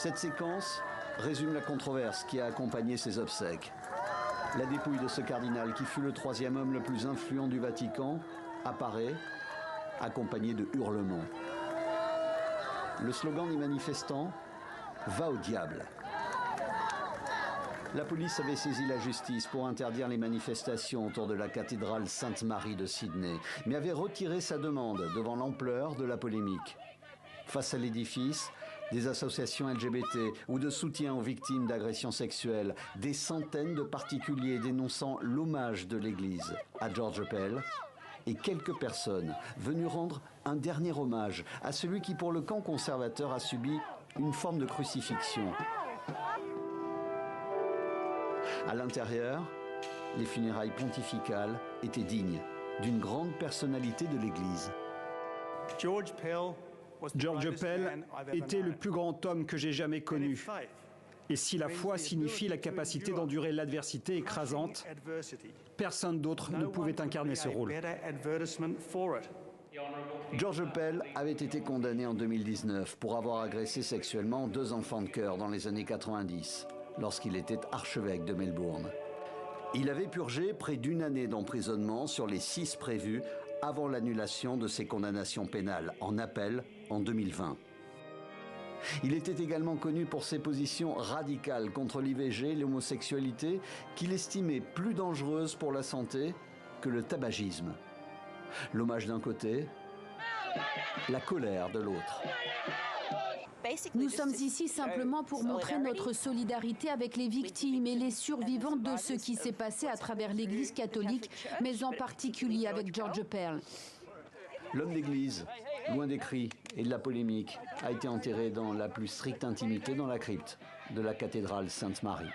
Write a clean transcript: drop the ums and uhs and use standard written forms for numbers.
Cette séquence résume la controverse qui a accompagné ses obsèques. La dépouille de ce cardinal, qui fut le troisième homme le plus influent du Vatican, apparaît, accompagné de hurlements. Le slogan des manifestants « Va au diable ». La police avait saisi la justice pour interdire les manifestations autour de la cathédrale Sainte-Marie de Sydney, mais avait retiré sa demande devant l'ampleur de la polémique. Face à l'édifice, des associations LGBT ou de soutien aux victimes d'agressions sexuelles, des centaines de particuliers dénonçant l'hommage de l'Église à George Pell et quelques personnes venues rendre un dernier hommage à celui qui, pour le camp conservateur, a subi une forme de crucifixion. À l'intérieur, les funérailles pontificales étaient dignes d'une grande personnalité de l'Église. George Pell était le plus grand homme que j'ai jamais connu. Et si la foi signifie la capacité d'endurer l'adversité écrasante, personne d'autre ne pouvait incarner ce rôle. George Pell avait été condamné en 2019 pour avoir agressé sexuellement 2 enfants de chœur dans les années 90, lorsqu'il était archevêque de Melbourne. Il avait purgé près d'1 année d'emprisonnement sur les 6 prévues avant l'annulation de ses condamnations pénales en appel en 2020. Il était également connu pour ses positions radicales contre l'IVG et l'homosexualité qu'il estimait plus dangereuses pour la santé que le tabagisme. L'hommage d'un côté, la colère de l'autre. Nous sommes ici simplement pour montrer notre solidarité avec les victimes et les survivantes de ce qui s'est passé à travers l'Église catholique, mais en particulier avec George Pell. L'homme d'église, loin des cris et de la polémique, a été enterré dans la plus stricte intimité dans la crypte de la cathédrale Sainte-Marie.